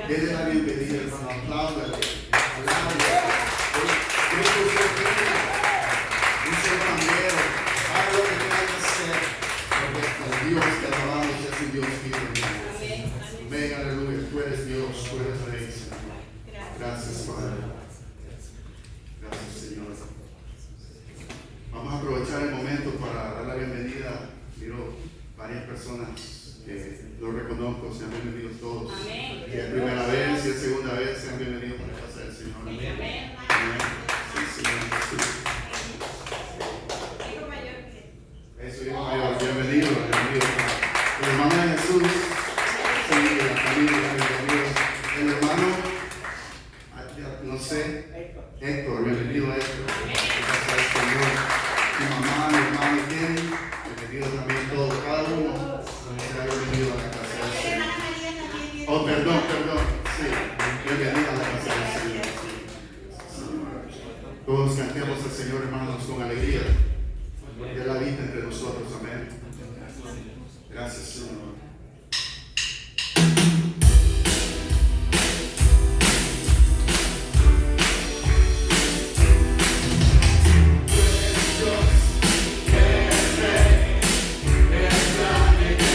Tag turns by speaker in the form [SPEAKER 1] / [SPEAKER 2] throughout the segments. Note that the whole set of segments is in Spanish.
[SPEAKER 1] Denle la bienvenida, hermano. Apláudale. Alábale. Dice el Evangelio. Haga lo que tenga que hacer. Porque el Dios que alabamos es un Dios vivo. Amén, aleluya. Tú eres Dios, tú eres Rey, Señor. Gracias, Padre. Gracias, Señor. Vamos a aprovechar el momento para dar la bienvenida. Miro varias personas que no reconozco, sean bienvenidos todos.
[SPEAKER 2] Amén.
[SPEAKER 1] Si es primera vez, si es segunda vez, sean bienvenidos para la casa del Señor. Amén. Amén. Sí, Señor Jesús. Eso, hijo mayor, bienvenido, bienvenido. El hermano de Jesús, sí, de la familia, bienvenido. El hermano, no sé, Héctor, bienvenido a Héctor. Gracias al Señor. Mi mamá, mi hermano, ¿quién? Bienvenido también todos, cada uno. Será bienvenido a la casa del Señor. Oh, perdón, sí, bienvenido a la casa del Señor. Todos cantemos al Señor, hermanos, con alegría. De la vida entre nosotros, amén. Gracias, Señor.
[SPEAKER 3] Grande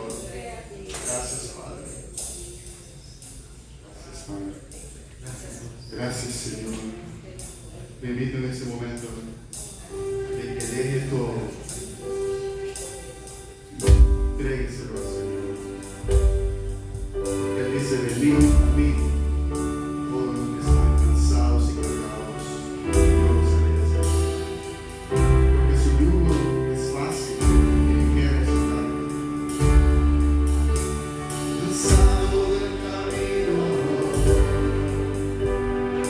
[SPEAKER 1] Señor. Gracias, Padre. Gracias, Padre. Gracias, Señor. Te invito en este momento de que deje todo. Trégueselo al Señor. Porque Él dice: venid a mí, todos los que están cansados y cargados, yo los haré descansar. Porque su yugo es fácil y ligera su carga. Cansado del camino,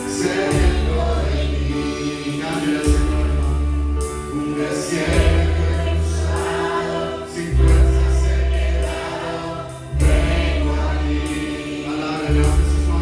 [SPEAKER 1] sediento de mí. Cántale al Señor, hermano. Un desierto he cruzado, sin fuerzas he quedado, vengo a ti. Alábele, levante sus manos.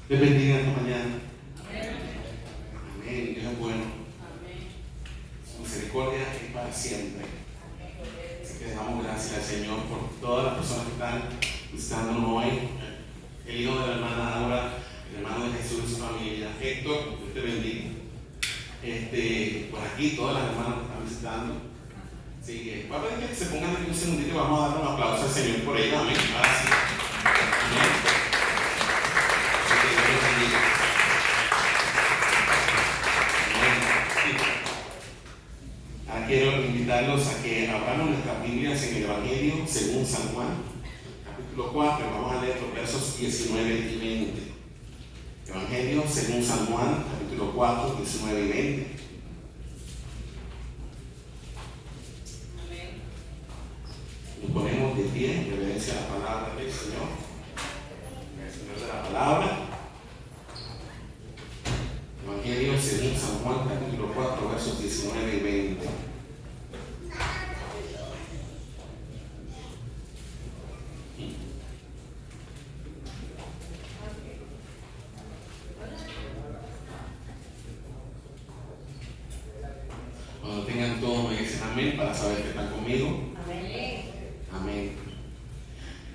[SPEAKER 1] Les bendiga esta mañana. Amén. Dios es bueno. Su misericordia es para siempre. Así que damos gracias al Señor por todas las personas que están visitándonos hoy. El hijo de la hermana Aura, el hermano de Jesús y su familia. Héctor, Dios te bendiga. Por aquí todas las hermanas que están visitando. Así que voy a pedir que se pongan aquí un segundito y vamos a dar un aplauso al Señor por ello. Amén. Gracias. Amén. Quiero invitarlos a que abramos nuestras Biblias en el Evangelio según San Juan, capítulo 4. Vamos a leer los versos 19 y 20. Evangelio según San Juan, capítulo 4, 19 y 20. Nos ponemos de pie en reverencia a la palabra del Señor. El Señor de la palabra. Evangelio según San Juan, capítulo 4, versos 19 y 20. Cuando tengan todos me dicen amén para saber que están conmigo. Amén. Amén.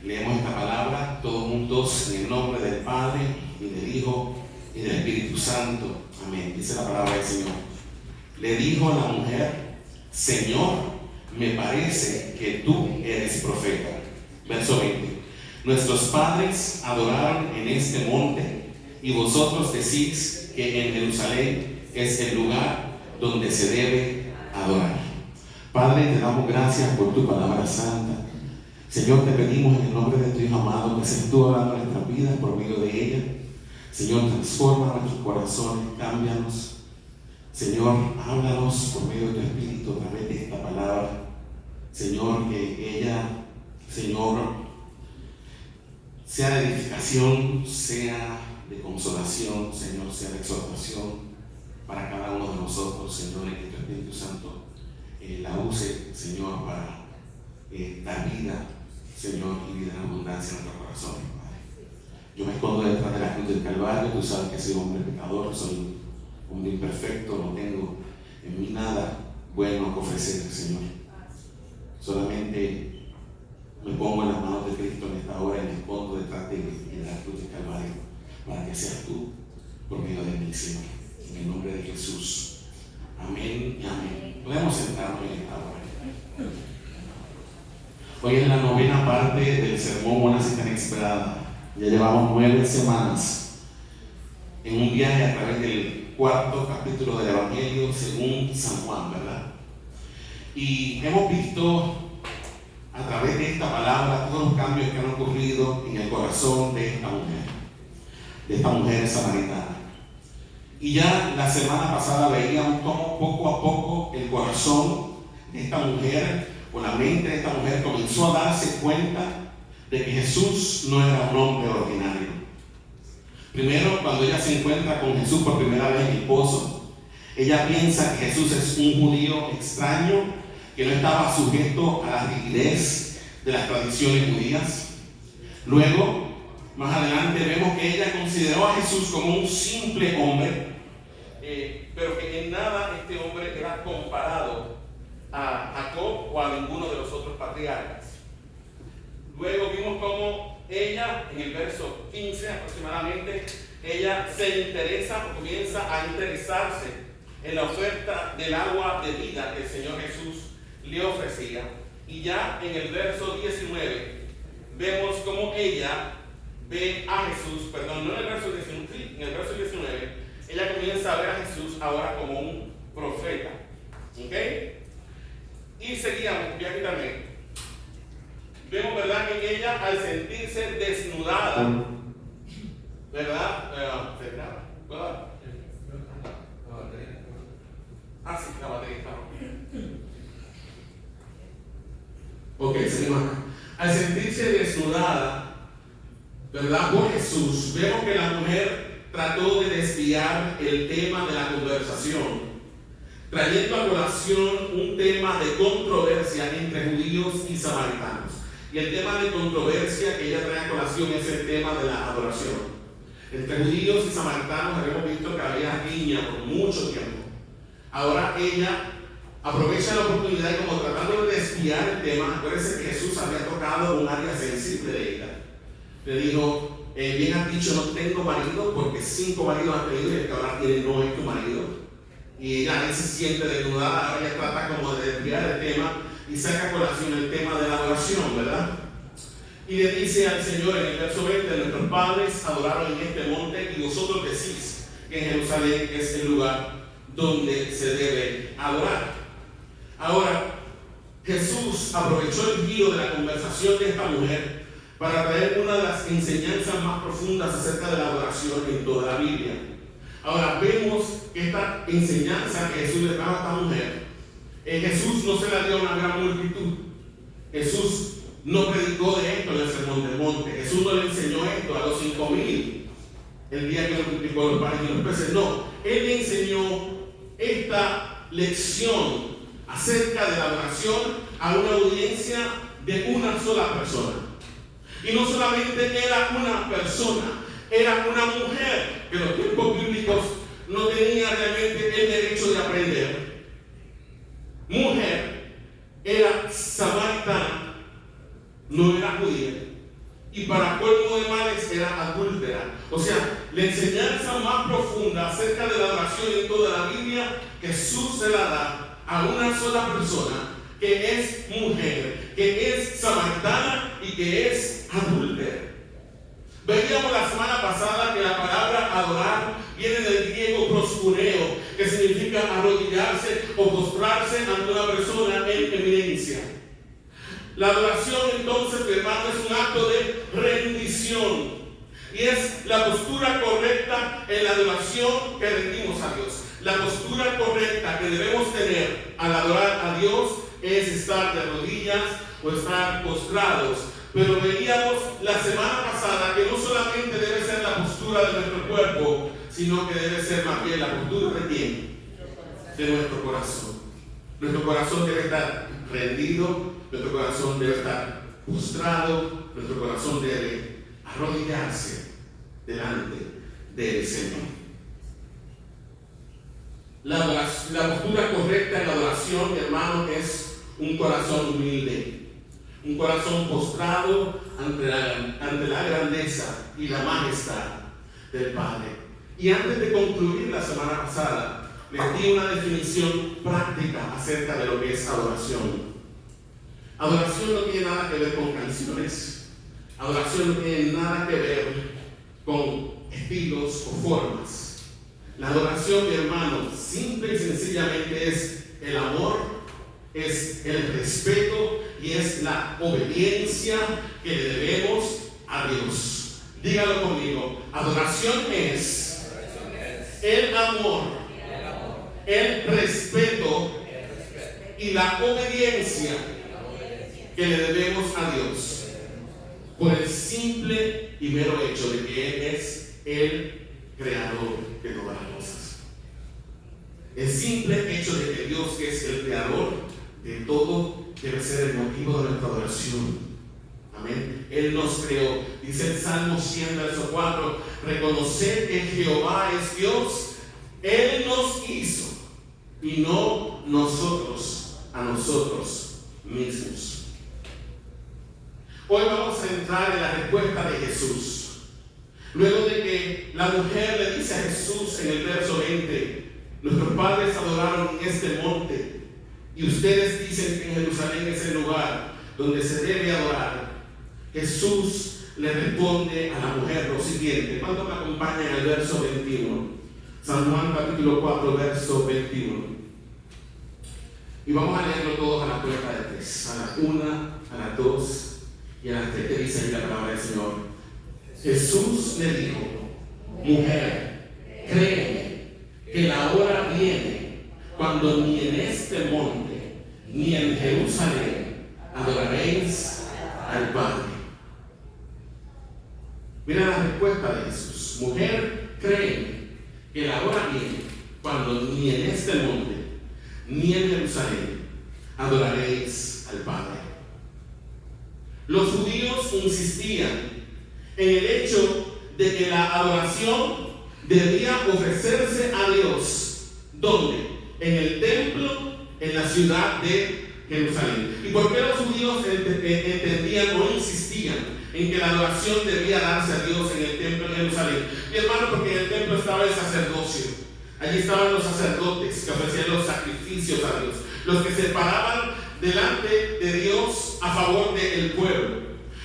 [SPEAKER 1] Leemos esta palabra todos juntos en el nombre del Padre y del Hijo y del Espíritu Santo. Amén. Dice la palabra del Señor. Le dijo a la mujer: Señor, me parece que tú eres profeta. Verso 20. Nuestros padres adoraron en este monte y vosotros decís que en Jerusalén es el lugar donde se debe adorar. Padre, te damos gracias por tu palabra santa. Señor, te pedimos en el nombre de tu Hijo amado que seas tú hablando nuestras vidas por medio de ella. Señor, transforma nuestros corazones, cámbianos. Señor, háblanos por medio de tu Espíritu a través de esta palabra. Señor, que ella, Señor,
[SPEAKER 2] sea de edificación, sea de consolación, Señor, sea de exhortación para cada uno de nosotros, Señor, y que tu Espíritu Santo la use, Señor, para dar vida, Señor, y vida en abundancia en nuestro corazón, Padre. Yo me escondo detrás de la cruz del Calvario. Tú sabes que soy hombre pecador, soy hombre imperfecto, no tengo en mí nada bueno que ofrecer, Señor. Solamente me pongo en las manos de Cristo en esta hora y me escondo detrás de la cruz del Calvario para que seas tú por medio de mí, Señor. En el nombre de Jesús. Amén y amén. Podemos sentarnos en esta hora. Hoy es la novena parte del sermón Una Cita Inesperada. Ya llevamos 9 semanas en un viaje a través del 4º capítulo del Evangelio según San Juan, ¿verdad? Y hemos visto a través de esta palabra todos los cambios que han ocurrido en el corazón de esta mujer samaritana. Y ya la semana pasada veíamos cómo poco a poco el corazón de esta mujer, o la mente de esta mujer, comenzó a darse cuenta de que Jesús no era un hombre ordinario. Primero, cuando ella se encuentra con Jesús por primera vez en el pozo, ella piensa que Jesús es un judío extraño, que no estaba sujeto a la rigidez de las tradiciones judías. Luego, más adelante, vemos que ella consideró a Jesús como un simple hombre, pero que en nada este hombre era comparado a Jacob o a ninguno de los otros patriarcas. Luego vimos cómo ella, en el verso 15 aproximadamente, ella se interesa o comienza a interesarse en la oferta del agua de vida que el Señor Jesús le ofrecía. Y ya en el verso 19 vemos cómo ella ve a Jesús, perdón, no en el verso 19, sí, en el verso 19, ella comienza a ver a Jesús ahora como un profeta. ¿Ok? Y seguíamos, voy a quitarme. Vemos, ¿verdad?, que en ella, al sentirse desnudada, ¿verdad? ¿Verdad? Ah, sí, la batería está. Ok, seguimos acá. Al sentirse desnudada, ¿verdad?, por Jesús, vemos que la mujer trató de desviar el tema de la conversación, trayendo a colación un tema de controversia entre judíos y samaritanos. Y el tema de controversia que ella trae a colación es el tema de la adoración. Entre judíos y samaritanos habíamos visto que había riña por mucho tiempo. Ahora ella aprovecha la oportunidad y, como tratando de desviar el tema, acuérdense que Jesús había tocado un área sensible de ella. Le dijo, bien has dicho, no tengo marido, porque 5 maridos has tenido y el que ahora tiene no es tu marido. Y ella se siente desnudada. Ahora ella trata como de desviar el tema y saca a colación el tema de la adoración, ¿verdad? Y le dice al Señor en el verso 20, nuestros padres adoraron en este monte y vosotros decís que en Jerusalén es el lugar donde se debe adorar. Ahora, Jesús aprovechó el giro de la conversación de esta mujer para traer una de las enseñanzas más profundas acerca de la adoración en toda la Biblia. Ahora vemos que esta enseñanza que Jesús le daba a esta mujer, Jesús no se la dio a una gran multitud. Jesús no predicó de esto en el Sermón del Monte. Jesús no le enseñó esto a los 5,000 el día que multiplicó los panes y los peces. No, Él le enseñó esta lección acerca de la adoración a una audiencia de una sola persona. Y no solamente era una persona, era una mujer que en los tiempos bíblicos no tenía realmente el derecho de aprender. Mujer, era samaritana, no era judía, y para colmo de males era adúltera. O sea, la enseñanza más profunda acerca de la adoración en toda la Biblia, Jesús se la da a una sola persona, que es mujer, que es samaritana y que es adúltera. Veíamos la semana pasada que la palabra adorar viene del griego proskuneo, que significa arrodillarse o postrarse ante una persona en eminencia. La adoración, entonces, hermano, es un acto de rendición y es la postura correcta en la adoración que rendimos a Dios. La postura correcta que debemos tener al adorar a Dios es estar de rodillas o estar postrados Pero veíamos la semana pasada que no solamente debe ser la postura de nuestro cuerpo, sino que debe ser más bien la postura de quién? De nuestro corazón. Nuestro corazón debe estar rendido, nuestro corazón debe estar postrado, nuestro corazón debe arrodillarse delante del Señor. La postura correcta en la adoración, mi hermano, es un corazón humilde, un corazón postrado ante la grandeza y la majestad del Padre. Y antes de concluir la semana pasada, les di una definición práctica acerca de lo que es adoración. Adoración no tiene nada que ver con canciones. Adoración no tiene nada que ver con estilos o formas. La adoración, mi hermano, simple y sencillamente es el amor, es el respeto y es la obediencia que le debemos a Dios. Dígalo conmigo. Adoración es el amor, el respeto y la obediencia que le debemos a Dios por el simple y mero hecho de que Él es el creador de todas las cosas. El simple hecho de que Dios, que es el creador de todo, debe ser el motivo de nuestra adoración. Amén. Él nos creó. Dice el Salmo 100, verso 4: reconocer que Jehová es Dios. Él nos hizo y no nosotros a nosotros mismos. Hoy vamos a entrar en la respuesta de Jesús. Luego de que la mujer le dice a Jesús en el verso 20: nuestros padres adoraron en este monte, y ustedes dicen que en Jerusalén es el lugar donde se debe adorar. Jesús le responde a la mujer lo siguiente. ¿Cuánto me acompañan al verso 21? San Juan capítulo 4, verso 21. Y vamos a leerlo todos a la cuenta de 3. A la 1, a las 2 y a las 3, que dice ahí la palabra del Señor. Jesús le dijo: mujer, créeme que la hora viene cuando ni en este monte ni en Jerusalén adoraréis al Padre. Mira la respuesta de Jesús: mujer, créeme que la hora viene cuando ni en este monte ni en Jerusalén adoraréis al Padre. Los judíos insistían en el hecho de que la adoración debía ofrecerse a Dios. ¿Dónde? En el templo, en la ciudad de Jerusalén. ¿Y por qué los judíos entendían o insistían en que la adoración debía darse a Dios en el templo de Jerusalén? Mi hermano, porque en el templo estaba el sacerdocio. Allí estaban los sacerdotes que ofrecían los sacrificios a Dios, los que se paraban delante de Dios a favor del pueblo.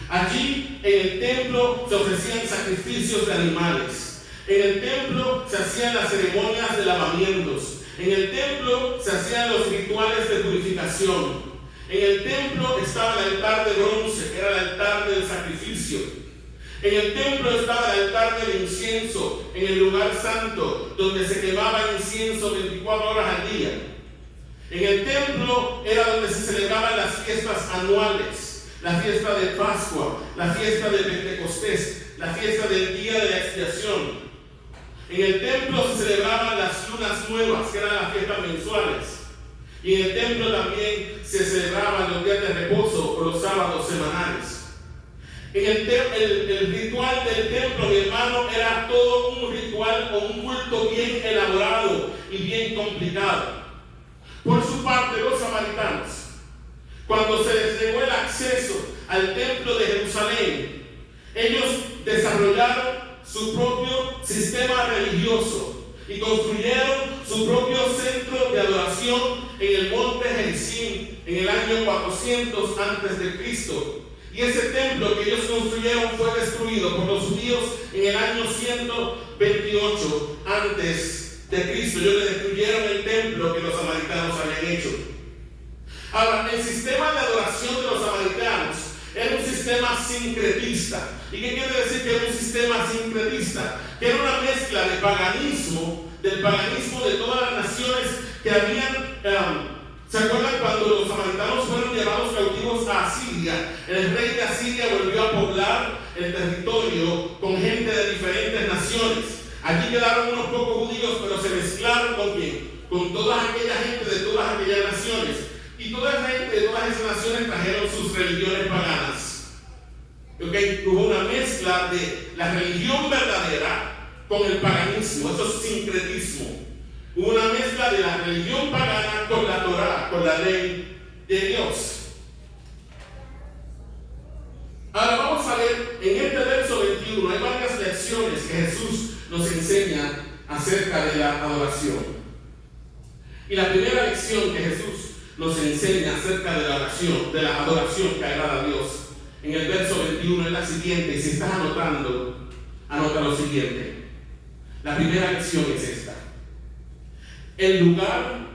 [SPEAKER 2] Allí en el templo se ofrecían sacrificios de animales. En el templo se hacían las ceremonias de lavamientos. En el templo se hacían los rituales de purificación. En el templo estaba el altar de bronce, que era el altar del sacrificio. En el templo estaba el altar del incienso, en el lugar santo, donde se quemaba incienso 24 horas al día. En el templo era donde se celebraban las fiestas anuales. La fiesta de Pascua, la fiesta de Pentecostés, la fiesta del día de la expiación. En el templo se celebraban las lunas nuevas, que eran las fiestas mensuales. Y en el templo también se celebraban los días de reposo o los sábados semanales. El ritual del templo, mi hermano, era todo un ritual o un culto bien elaborado y bien complicado. Por su parte, los samaritanos, cuando se les negó el acceso al templo de Jerusalén, ellos desarrollaron su propio sistema religioso y construyeron su propio centro de adoración en el monte Gerizim en el año 400 a.C. Y ese templo que ellos construyeron fue destruido por los judíos en el año 128 a.C. Ellos le destruyeron el templo que los samaritanos habían hecho. Ahora, el sistema de adoración de los samaritanos era un sistema sincretista. ¿Y qué quiere decir que era un sistema sincretista? Que era una mezcla de paganismo, del paganismo de todas las naciones que habían ¿Se acuerdan cuando los samaritanos fueron llevados cautivos a Asiria? El rey de Asiria volvió a poblar el territorio con gente de diferentes naciones. Allí quedaron unos pocos judíos, pero se mezclaron ¿con quién? Con toda aquella gente de todas aquellas naciones. Y toda esa gente de todas esas naciones trajeron sus religiones paganas. ¿Okay? Hubo una mezcla de la religión verdadera con el paganismo, eso es sincretismo. Hubo una mezcla de la religión pagana con la Torá, con la ley de Dios. Ahora vamos a ver en este verso 21, hay varias lecciones que Jesús nos enseña acerca de la adoración. Y la primera lección que Jesús nos enseña acerca de la oración, de la adoración que agrada a Dios, en el verso 21 es la siguiente, y si estás anotando, anota lo siguiente. La primera lección es esta: el lugar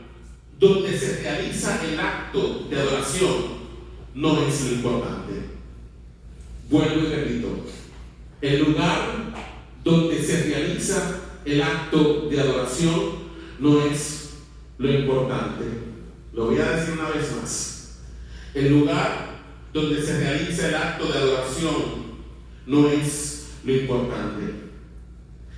[SPEAKER 2] donde se realiza el acto de adoración no es lo importante. Vuelvo y repito, el lugar donde se realiza el acto de adoración no es lo importante. Lo voy a decir una vez más. El lugar donde se realiza el acto de adoración no es lo importante.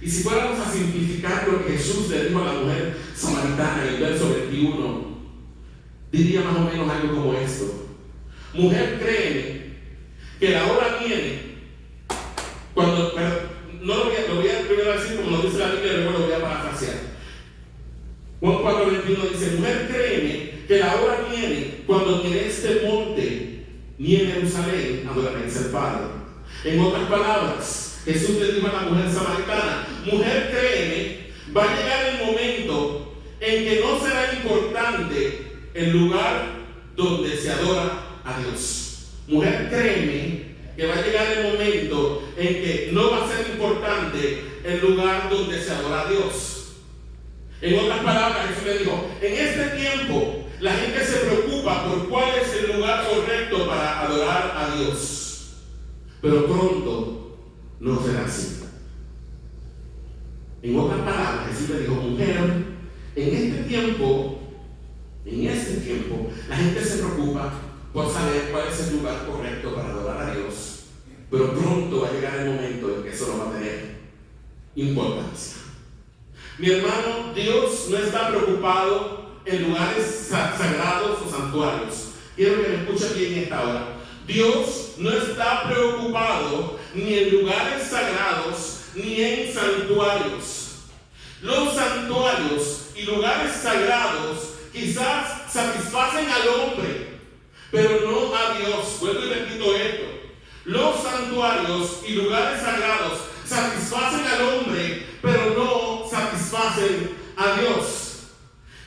[SPEAKER 2] Y si fuéramos a simplificar lo que Jesús le dijo a la mujer samaritana en el verso 21, diría más o menos algo como esto: mujer, créeme que la hora viene cuando, no lo voy a primero decir como lo dice la Biblia, luego lo voy a parafrasear. Juan 4:21 dice: mujer, créeme que la hora viene cuando en este monte ni en Jerusalén adoraréis al Padre. En otras palabras, Jesús le dijo a la mujer samaritana: mujer, créeme, va a llegar el momento en que no será importante el lugar donde se adora a Dios. Mujer, créeme que va a llegar el momento en que no va a ser importante el lugar donde se adora a Dios. En otras palabras, Jesús le dijo: en este tiempo la gente se preocupa por cuál es el lugar correcto para adorar a Dios, pero pronto no será así. En otras palabras, Jesús le dijo: mujer, en este tiempo, la gente se preocupa por saber cuál es el lugar correcto para adorar a Dios, pero pronto va a llegar el momento en que eso no va a tener importancia. Mi hermano, Dios no está preocupado en lugares sagrados o santuarios. Quiero que me escuchen bien esta hora. Dios no está preocupado ni en lugares sagrados ni en santuarios. Los santuarios y lugares sagrados quizás satisfacen al hombre, pero no a Dios. Vuelvo y repito esto: los santuarios y lugares sagrados satisfacen al hombre, pero no satisfacen a Dios.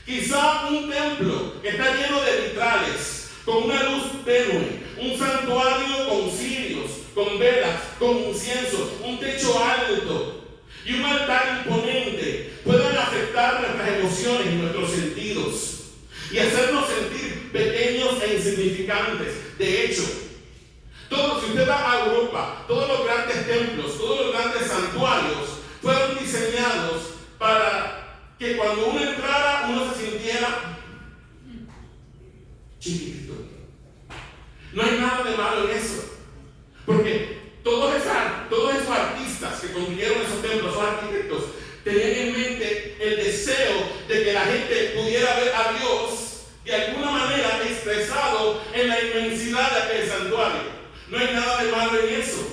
[SPEAKER 2] Quizá un templo que está lleno de vitrales, con una luz tenue, un santuario con cirios, con velas, con incienso, un techo alto y un altar imponente puedan afectar nuestras emociones y nuestros sentidos y hacernos sentir pequeños e insignificantes. De hecho, si usted va a Europa, todos los grandes templos, todos los grandes santuarios fueron diseñados para que cuando uno entrara, uno se sintiera chiquito. No hay nada de malo en eso, porque todos esos artistas que construyeron esos templos, esos arquitectos, tenían en mente el deseo de que la gente pudiera ver a Dios de alguna manera expresado en la inmensidad de aquel santuario. No hay nada de malo en eso.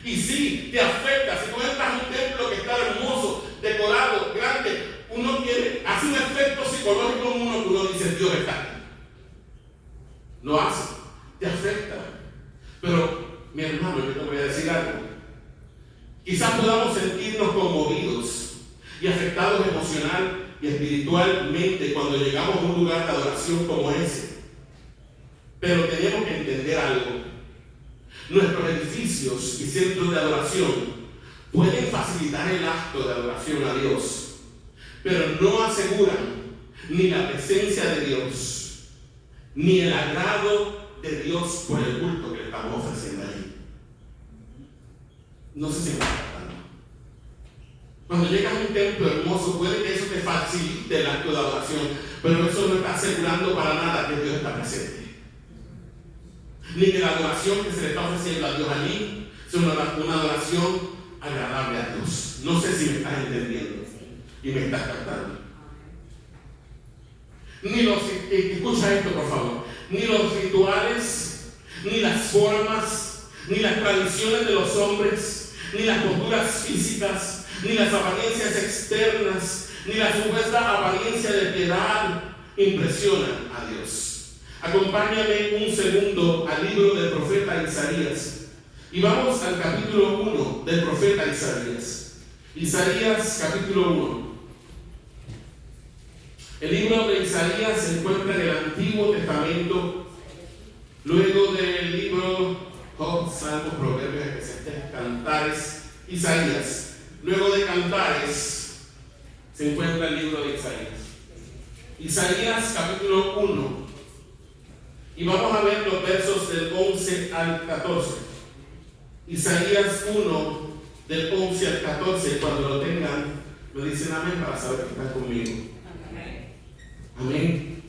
[SPEAKER 2] Y sí, te afecta. Si tú entras a un templo que está hermoso, decorado, grande, hace un efecto psicológico en uno que uno dice: Dios está aquí. Lo hace, te afecta. Pero, mi hermano, yo te voy a decir algo. Quizás podamos sentirnos conmovidos y afectados emocional y espiritualmente cuando llegamos a un lugar de adoración como ese. Pero tenemos que entender algo. Nuestros edificios y centros de adoración pueden facilitar el acto de adoración a Dios, pero no aseguran ni la presencia de Dios, ni el agrado de Dios por el culto que le estamos ofreciendo allí. No sé si me está captando. Cuando llegas a un templo hermoso, puede que eso te facilite el acto de adoración, pero eso no está asegurando para nada que Dios está presente. Ni que la adoración que se le está ofreciendo a Dios allí sea una adoración agradable a Dios. No sé si me estás entendiendo y me estás captando. Escucha esto por favor, ni los rituales, ni las formas, ni las tradiciones de los hombres, ni las posturas físicas, ni las apariencias externas, ni la supuesta apariencia de piedad impresionan a Dios. Acompáñame un segundo al libro del profeta Isaías y vamos al capítulo 1 del profeta Isaías. Isaías capítulo 1. El libro de Isaías se encuentra en el Antiguo Testamento, luego del libro Job, Salmos, Proverbios, Eclesiastés, Cantares, Isaías. Luego de Cantares se encuentra el libro de Isaías. Isaías capítulo 1. Y vamos a ver los versos del 11 al 14. Isaías 1, del 11 al 14. Cuando lo tengan, me dicen amén para saber que están conmigo. Amén.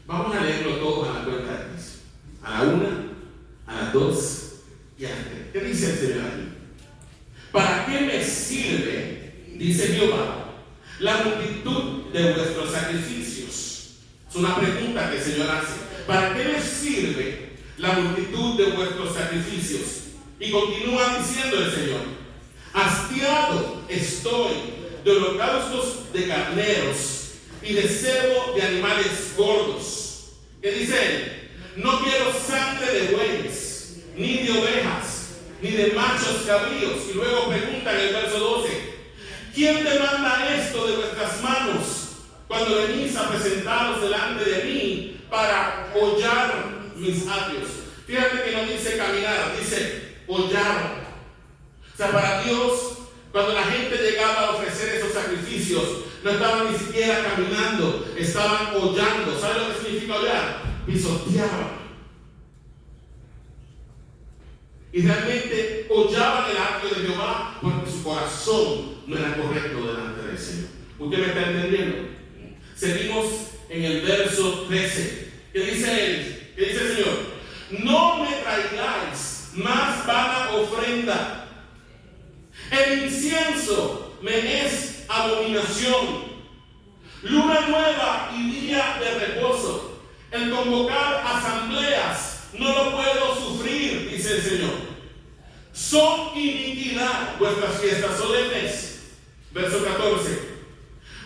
[SPEAKER 2] Vamos a leerlo todo a la cuenta de Dios. A la 1, a las 2 y a las 3. ¿Qué dice el Señor aquí? ¿Para qué me sirve, dice Jehová, la multitud de vuestros sacrificios? Es una pregunta que el Señor hace. ¿Para qué me sirve la multitud de vuestros sacrificios? Y continúa diciendo el Señor: hastiado estoy de holocaustos de carneros y de cebo de animales gordos. ¿Qué dice él? No quiero sangre de bueyes, ni de ovejas, ni de machos cabríos. Y luego pregunta en el verso 12: ¿quién demanda esto de vuestras manos cuando venís a presentaros delante de mí para hollar mis atrios? Fíjate que no dice caminar, dice hollar. O sea, para Dios, cuando la gente llegaba a ofrecer esos sacrificios, no estaban ni siquiera caminando, estaban hollando. ¿Sabe lo que significa hollar? Pisoteaban. Y realmente hollaban el atrio de Jehová porque su corazón no era correcto delante del Señor. ¿Usted me está entendiendo? Seguimos en el verso 13. ¿Qué dice él? ¿Qué dice el Señor? No me traigáis más vana ofrenda. El incienso me es abominación. Luna nueva y día de reposo. El convocar asambleas no lo puedo sufrir, dice el Señor. Son iniquidad vuestras fiestas solemnes. Verso 14.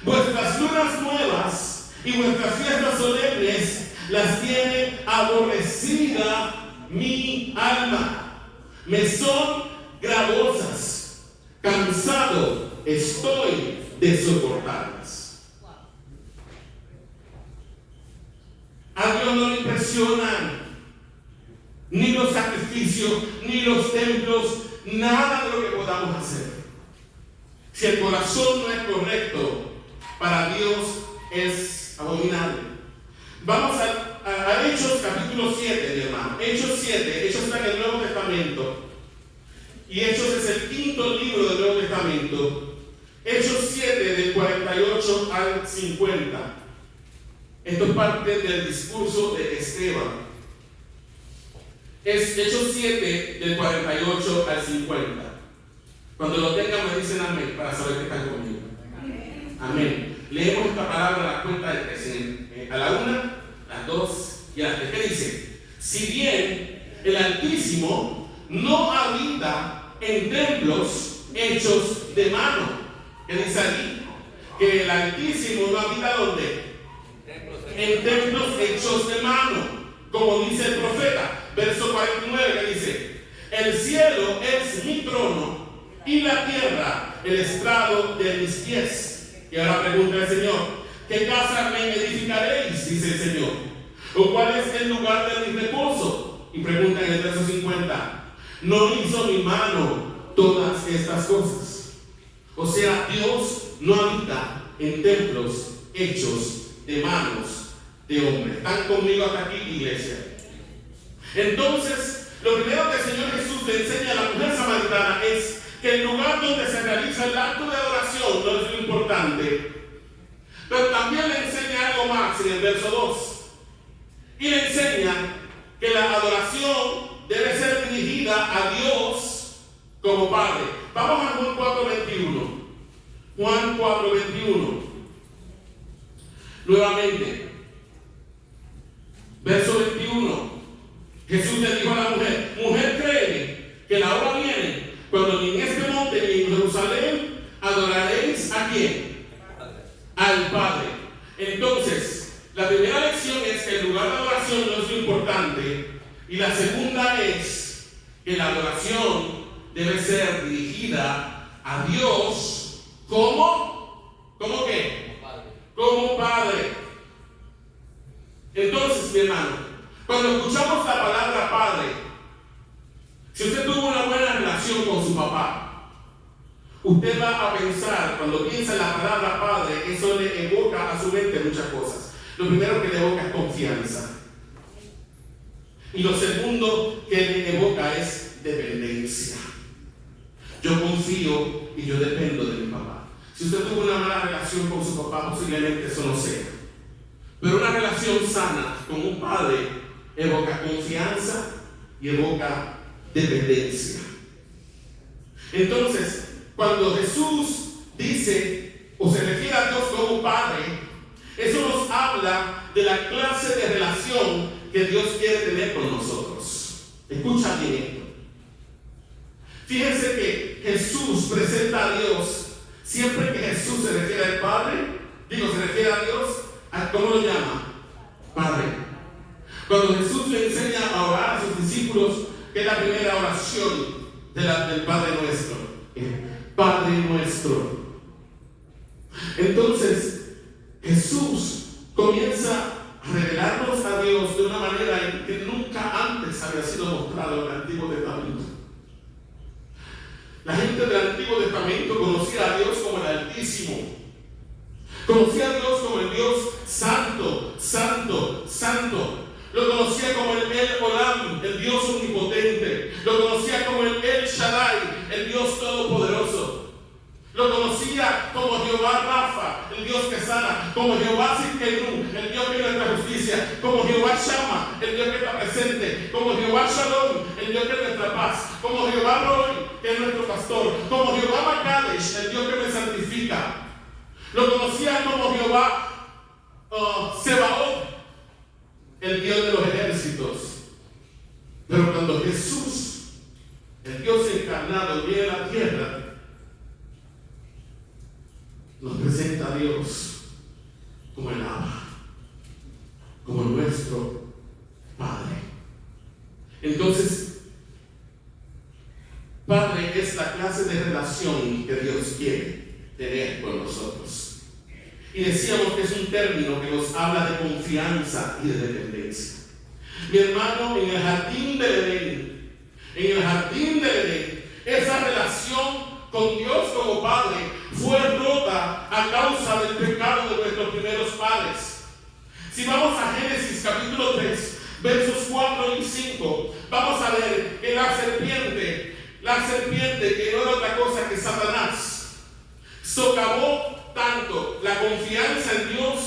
[SPEAKER 2] Vuestras lunas nuevas y vuestras fiestas solemnes las tiene aborrecida mi alma. Me son gravosas. Cansado estoy de soportarlas. A Dios no le impresionan ni los sacrificios, ni los templos, nada de lo que podamos hacer. Si el corazón no es correcto, para Dios es abominable. Vamos a Hechos capítulo 7, mi hermano. Hechos 7, Hechos está en el Nuevo Testamento. Y Hechos es el quinto libro del Nuevo Testamento. Hechos 7, del 48 al 50. Esto es parte del discurso de Esteban. Es Hechos 7, del 48 al 50. Cuando lo tengan me dicen amén para saber que están conmigo. Amén. Leemos esta palabra a la cuenta de 3. A la 1, las 2 y a las 3. ¿Qué dice? Si bien el Altísimo no habita en templos hechos de mano. ¿Qué dice allí? Que el Altísimo no habita ¿dónde? En templos hechos de mano. Como dice el profeta. Verso 49 que dice: el cielo es mi trono y la tierra el estrado de mis pies. Y ahora pregunta el Señor: ¿qué casa me edificaréis? Dice el Señor. ¿O cuál es el lugar de mi reposo? Y pregunta en el verso 50: ¿no hizo mi mano todas estas cosas? O sea, Dios no habita en templos hechos de manos de hombres. ¿Están conmigo hasta aquí, iglesia? Entonces, lo primero que el Señor Jesús le enseña a la mujer samaritana es que el lugar donde se realiza el acto de adoración adoración no es lo importante, pero también le enseña algo más en el verso 2. Y le enseña que la adoración debe ser dirigida a Dios como Padre. Vamos a Juan 4:21. Juan 4:21. Nuevamente, verso 21. Jesús le dijo a la mujer: mujer, créeme que la hora viene cuando ni en este monte ni en Jerusalén adoraréis ¿a quién? Al Padre. Entonces, la primera lección es que el lugar de adoración no es lo importante, y la segunda es que la adoración debe ser dirigida a Dios ¿cómo qué? Como Padre. Entonces, mi hermano, cuando escuchamos la palabra Padre, si usted tuvo una buena relación con su papá, usted va a pensar, cuando piensa en la palabra Padre, eso le evoca a su mente muchas cosas. Lo primero que le evoca es confianza. Y lo segundo que le evoca es dependencia. Yo confío y yo dependo de mi papá. Si usted tuvo una mala relación con su papá, posiblemente eso no sea. Pero una relación sana con un padre evoca confianza y evoca dependencia. Entonces, cuando Jesús dice o se refiere a Dios como Padre, eso nos habla de la clase de relación que Dios quiere tener con nosotros. Escucha bien esto. Fíjense que Jesús presenta a Dios, siempre que Jesús se refiere al Padre, se refiere a Dios, ¿cómo lo llama? Padre. Cuando Jesús le enseña a orar a sus discípulos, que es la primera oración del Padre Nuestro, Padre Nuestro. Entonces, Jesús comienza a revelarnos a Dios de una manera que nunca antes había sido mostrado en el Antiguo Testamento. La gente del Antiguo Testamento conocía a Dios como el Altísimo. Conocía a Dios como el Dios Santo, Santo, Santo. Lo conocía como el Olam, el Dios omnipotente. Lo conocía como el Shaddai, el Dios todopoderoso. Lo conocía como Jehová Rafa, el Dios que sana, como Jehová Sidkenu, el Dios que es nuestra justicia, como Jehová Shammah, el Dios que está presente, como Jehová Shalom, el Dios que es nuestra paz, como Jehová Roy, que es nuestro pastor, como Jehová Makadesh, el Dios que me santifica. Lo conocía como Jehová Sebaot, el Dios de los ejércitos. Pero cuando Jesús, el Dios encarnado, viene a la tierra, nos presenta a Dios como el Abba, como nuestro Padre. Entonces, Padre es la clase de relación que Dios quiere tener con nosotros. Y decíamos que es un término que nos habla de confianza y de dependencia. Mi hermano, en el jardín del Edén, esa relación con Dios como Padre fue rota a causa del pecado de nuestros primeros padres. Si vamos a Génesis capítulo 3, versos 4 y 5, vamos a ver que la serpiente, que no era otra cosa que Satanás, socavó tanto la confianza en Dios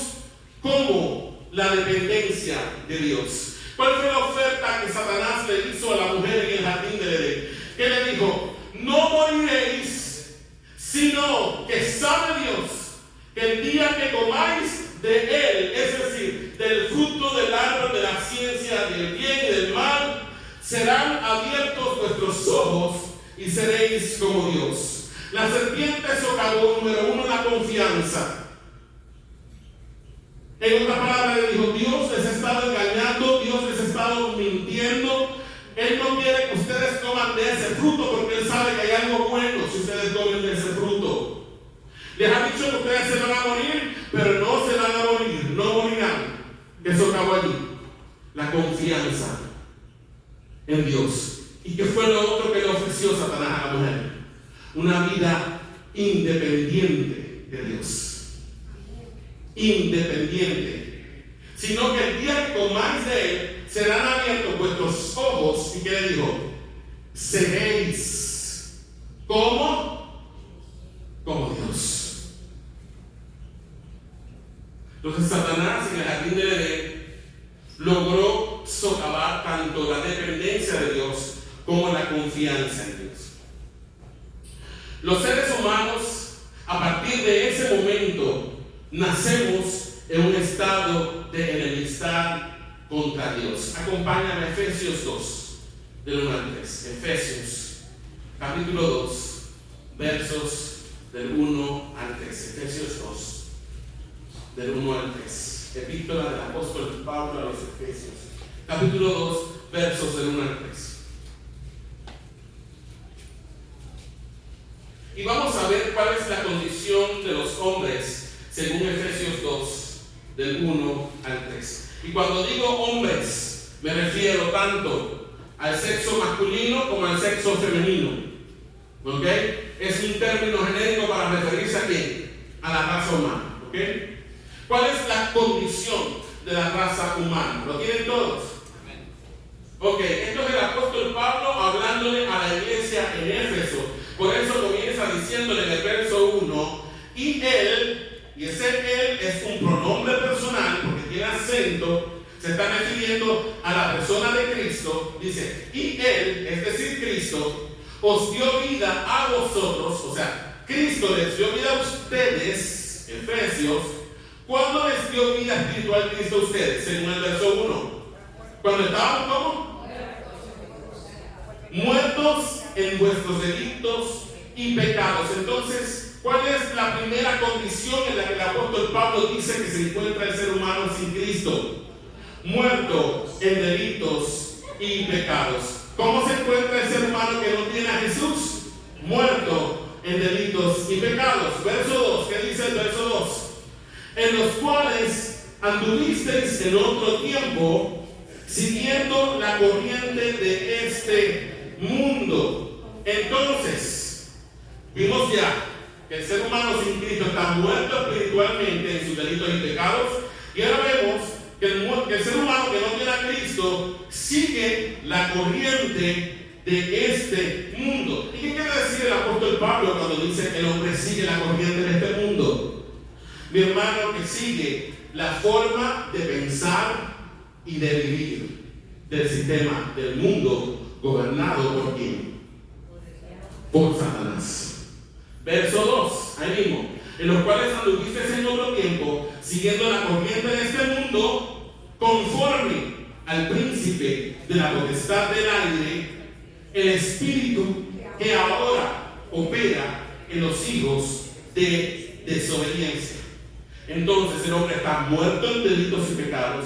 [SPEAKER 2] como la dependencia de Dios. ¿Cuál fue la oferta que Satanás le hizo a la mujer en el jardín del Edén? ¿Qué le dijo? No moriréis, sino que sabe Dios que el día que comáis de él, es decir, del fruto del árbol de la ciencia del bien y del mal, serán abiertos vuestros ojos y seréis como Dios. La serpiente socavó, número uno, la confianza. En otra palabra le dijo: Dios les ha estado engañando, Dios les ha estado mintiendo. Él no quiere que ustedes coman de ese fruto porque Él sabe que hay algo bueno si ustedes comen de ese fruto. Les ha dicho que ustedes se van a morir, pero no se van a morir, no morirán. Eso acabó allí. La confianza en Dios. ¿Y qué fue lo otro que le ofreció Satanás a la mujer? Una vida independiente de Dios. Independiente. Sino que el día que comáis de él, serán abiertos vuestros ojos. ¿Y qué le dijo? Seréis como Dios. Entonces Satanás en el jardín del Edén logró socavar tanto la dependencia de Dios como la confianza en Dios. Los seres humanos, a partir de ese momento, nacemos en un estado de enemistad contra Dios. Acompáñame a Efesios 2, del 1 al 3. Efesios, capítulo 2, versos del 1 al 3. Efesios 2, del 1 al 3. Epístola del apóstol Pablo a los Efesios, capítulo 2, versos del 1 al 3. Y vamos a ver cuál es la condición de los hombres según Efesios 2, del 1 al 3. Y cuando digo hombres, me refiero tanto al sexo masculino como al sexo femenino. ¿Ok? Es un término genérico para referirse a quién? A la raza humana. ¿Ok? ¿Cuál es la condición de la raza humana? ¿Lo tienen todos? Ok, esto es el apóstol Pablo hablándole a la iglesia en Éfeso. Por eso comienza diciéndole en el verso 1, y él, y ese él es un pronombre personal porque tiene acento, se está refiriendo a la persona de Cristo. Dice, y él, es decir Cristo, os dio vida a vosotros, o sea, Cristo les dio vida a ustedes, Efesios. ¿Cuándo les dio vida espiritual Cristo a ustedes? Según el verso 1. ¿Cuándo estaban cómo? Muertos en vuestros delitos y pecados. Entonces, ¿cuál es la primera condición en la que el apóstol Pablo dice que se encuentra el ser humano sin Cristo? Muerto en delitos y pecados. ¿Cómo se encuentra el ser humano que no tiene a Jesús? Muerto en delitos y pecados. Verso 2, ¿qué dice el verso 2? En los cuales anduvisteis en otro tiempo, siguiendo la corriente de este mundo. Entonces, vimos ya que el ser humano sin Cristo está muerto espiritualmente en sus delitos y pecados. Y ahora vemos que el ser humano que no tiene a Cristo sigue la corriente de este mundo. ¿Y qué quiere decir el apóstol Pablo cuando dice que el hombre sigue la corriente de este mundo? Mi hermano, que sigue la forma de pensar y de vivir del sistema del mundo gobernado por quién? Por Satanás. Verso 2, ahí mismo. En los cuales anduvisteis en otro tiempo, siguiendo la corriente de este mundo, conforme al príncipe de la potestad del aire, el espíritu que ahora opera en los hijos de desobediencia. Entonces el hombre está muerto en delitos y pecados,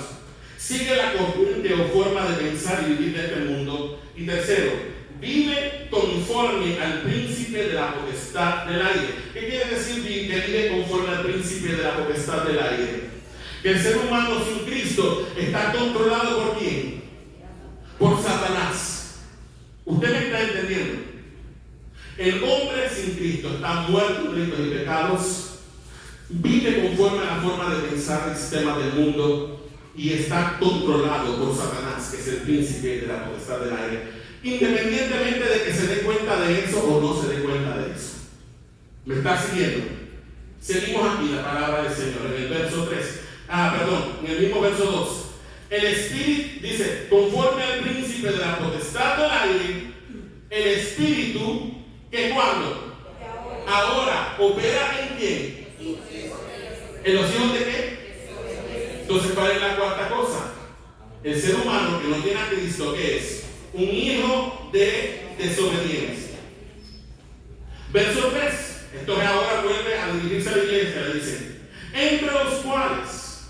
[SPEAKER 2] sigue la corriente o forma de pensar y vivir de este mundo. Y tercero, vive conforme al príncipe de la potestad del aire. ¿Qué quiere decir que vive conforme al príncipe de la potestad del aire? Que el ser humano sin Cristo está controlado ¿por quién? Por Satanás. ¿Usted me está entendiendo? El hombre sin Cristo está muerto en delitos y pecados, vive conforme a la forma de pensar del sistema del mundo y está controlado por Satanás, que es el príncipe de la potestad del aire, independientemente de que se dé cuenta de eso o no se dé cuenta de eso. ¿Me está siguiendo? Seguimos aquí la palabra del Señor en el verso 3. En el mismo verso 2. El espíritu dice, conforme al príncipe de la potestad del aire, el espíritu que cuando ahora opera en quién? ¿En los hijos de qué? Entonces, ¿cuál es la cuarta cosa? El ser humano que no tiene a Cristo, ¿qué es? Un hijo de desobediencia. Verso 3. Entonces ahora vuelve a dirigirse a la iglesia, le dice, entre los cuales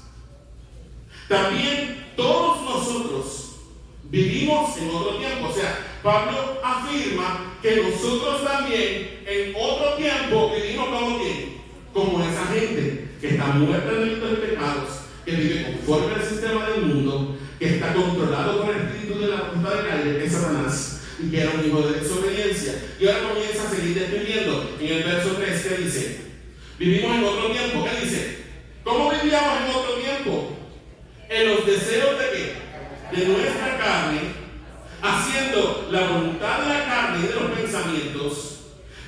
[SPEAKER 2] también todos nosotros vivimos en otro tiempo. O sea, Pablo afirma que nosotros también en otro tiempo vivimos como ¿quién? Como esa gente que está muerta en delitos y pecados, que vive conforme al sistema del mundo, que está controlado por el espíritu de la potestad del aire, que es Satanás, y que era un hijo de desobediencia. Y ahora comienza a seguir describiendo en el verso 3 que dice, vivimos en otro tiempo. ¿Qué dice? ¿Cómo vivíamos en otro tiempo? En los deseos de ¿qué? De nuestra carne, haciendo la voluntad de la carne y de los pensamientos,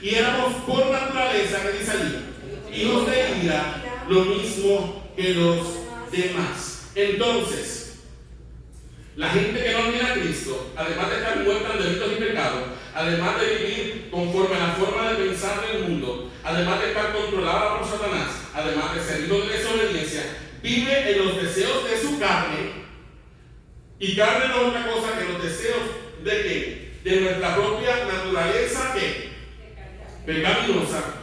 [SPEAKER 2] y éramos por naturaleza, que dice allí, hijos de ira, lo mismo que los demás. Entonces, la gente que no tiene a Cristo, además de estar muerta en delitos y pecados, además de vivir conforme a la forma de pensar del mundo, además de estar controlada por Satanás, además de ser hijo de desobediencia, vive en los deseos de su carne. Y carne no es otra cosa que los deseos de ¿qué? De nuestra propia naturaleza que pecaminosa.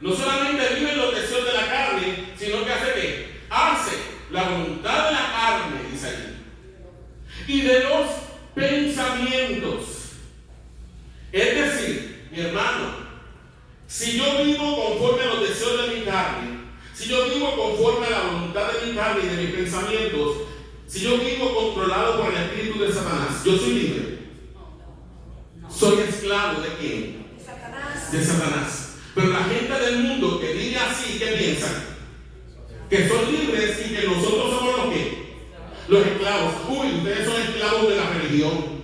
[SPEAKER 2] No solamente vive en los deseos de la carne, sino que hace ¿qué? Hace la voluntad de la carne, dice allí, y de los pensamientos. Es decir, mi hermano, si yo vivo conforme a los deseos de mi carne, si yo vivo conforme a la voluntad de mi carne y de mis pensamientos, si yo vivo controlado por el espíritu de Satanás, ¿yo soy libre? ¿Soy esclavo de quién? De Satanás. Pero la gente del mundo que vive así, ¿qué piensan? Que son libres y que nosotros somos los ¿qué? Los esclavos. Uy, ustedes son esclavos de la religión.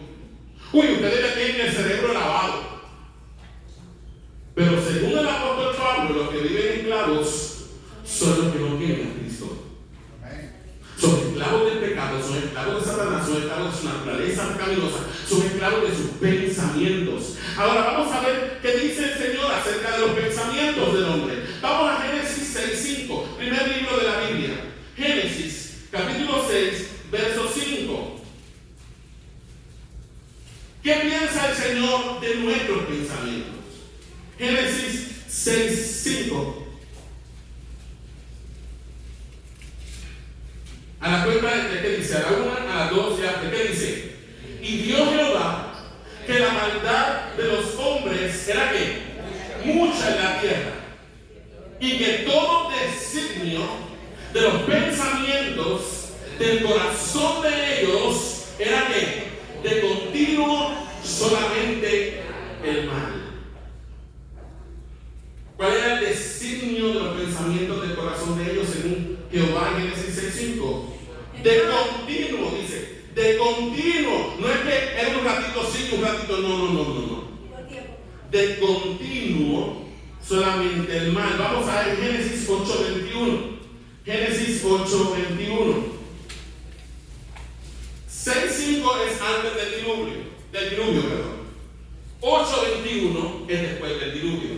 [SPEAKER 2] Uy, ustedes ya tienen el cerebro lavado. Pero según el apóstol Pablo, los que viven esclavos son los que no tienen a Cristo. Son esclavos del pecado, son esclavos de Satanás, son esclavos de su naturaleza pecaminosa, son esclavos de sus pensamientos. Ahora vamos a ver qué dice el Señor acerca de los pensamientos del hombre. Vamos a Génesis 6:5, primer libro de la Biblia. Génesis, capítulo 6, verso 5. ¿Qué piensa el Señor de nuestros pensamientos? Génesis 6:5. A la cuenta de ¿qué dice? A la 1, a la 2 y a la 3. ¿Qué dice? Y vio Jehová que la maldad de los hombres era ¿qué? Mucha en la tierra, y que todo designio de los pensamientos del corazón de ellos era ¿qué? De continuo solamente el mal. ¿Cuál era el designio de los pensamientos del corazón de ellos según Jehová en Génesis 6:5? De continuo, dice, de continuo. No es que es un ratito sí, un ratito no. De continuo solamente el mal. Vamos a ver Génesis 8:21. Génesis 8:21. 6:5 es antes del diluvio, perdón. 8:21 es después del diluvio.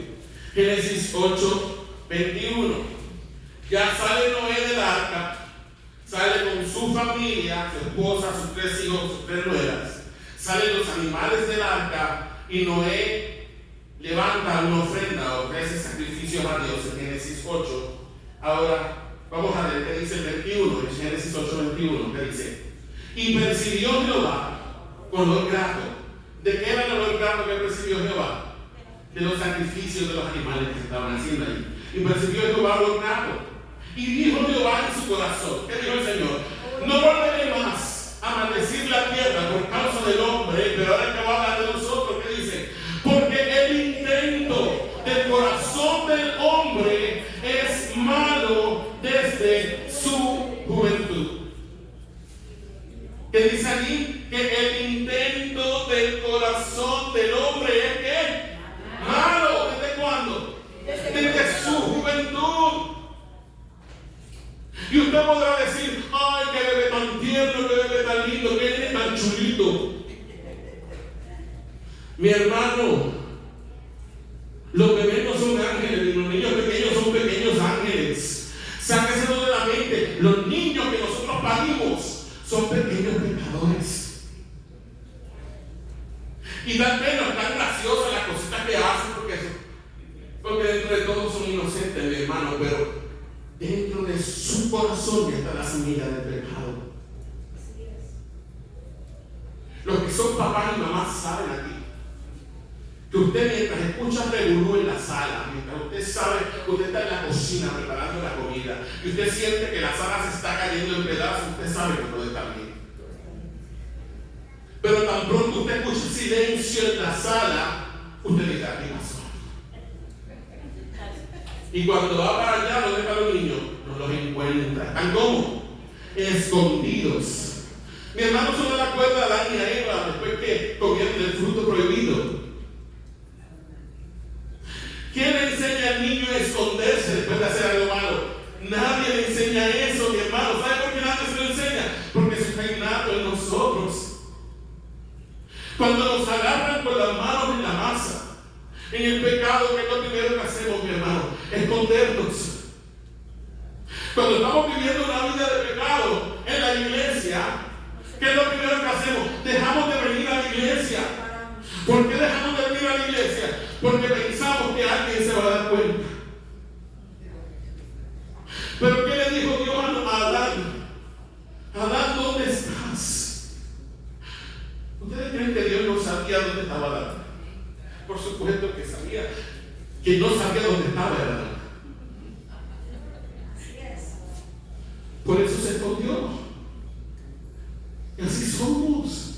[SPEAKER 2] Génesis 8:21. Ya sale Noé del arca, sale con su familia, su esposa, sus 3 hijos, sus 3 nueras. Salen los animales del arca y Noé levanta una ofrenda, ofrece sacrificios a Dios en Génesis 8. Ahora vamos a ver qué dice el 21, en Génesis 8:21, que dice: y percibió Jehová olor grato. ¿De qué era el olor grato que percibió Jehová? De los sacrificios de los animales que se estaban haciendo ahí. Y percibió Jehová olor grato. Y dijo Jehová en su corazón, ¿qué dijo el Señor? No volveré más a maldecir la tierra por causa del hombre, pero ahora que va a hablar de nosotros, ¿qué dice? Porque el intento del corazón del hombre es malo desde su juventud. ¿Qué dice allí? Que el intento del corazón del hombre es ¿qué? Malo. ¿Desde cuándo? Desde su juventud. Y usted podrá decir: ay, que bebé tan tierno, que bebé tan lindo, que bebé tan chulito. Mi hermano, los bebés no son ángeles, los niños pequeños son pequeños ángeles. Sáqueselo de la mente. Los niños que nosotros parimos son pequeños pecadores. Y tal vez no están graciosas las cositas que hacen, porque dentro de todo son inocentes, mi hermano, pero dentro de su corazón ya está la semilla del pecado. Los que son papás y mamás saben aquí que usted, mientras escucha revolú en la sala, mientras usted sabe que usted está en la cocina preparando la comida y usted siente que la sala se está cayendo en pedazos, usted sabe que todo está bien. Pero tan pronto usted escucha silencio en la sala, usted dice: ¿qué pasó? Y cuando va para allá, ¿dónde están los niños? No los encuentra. ¿Están cómo? Escondidos. Mi hermano se no le acuerda a Adán y a Eva después que comieron el fruto prohibido. ¿Quién le enseña al niño a esconderse después de hacer algo malo. Nadie le enseña eso, mi hermano. ¿Sabe por qué nadie se lo enseña? Porque eso está innato en nosotros. Cuando nos agarran con las manos en la masa, en el pecado, que es lo primero que hacemos, mi hermano, escondernos. Cuando estamos viviendo una vida de pecado en la iglesia, ¿qué es lo primero que hacemos? Dejamos de venir a la iglesia. ¿Por qué dejamos de venir a la iglesia? Porque pensamos que alguien se va a dar cuenta. Pero ¿qué le dijo Dios a Adán? Adán, ¿dónde estás? ¿Ustedes creen que Dios no sabía dónde estaba Adán? Por supuesto que sabía. Que no sabía dónde estaba Adán. Por eso se escondió. Y así somos.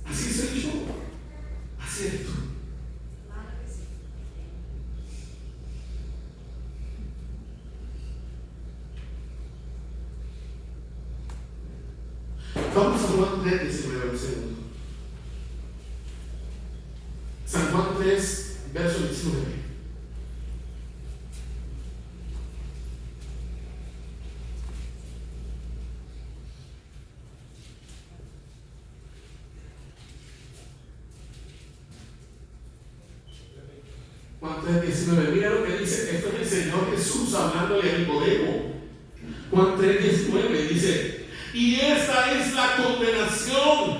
[SPEAKER 2] Así soy yo. Así eres tú. Vamos a Juan 3, 19 un segundo. San Juan 3, verso 19. Juan 3, 19. Mira lo que dice. Esto es el Señor Jesús hablándole a Nicodemo. Juan 3, 19 dice: y esta es la condenación,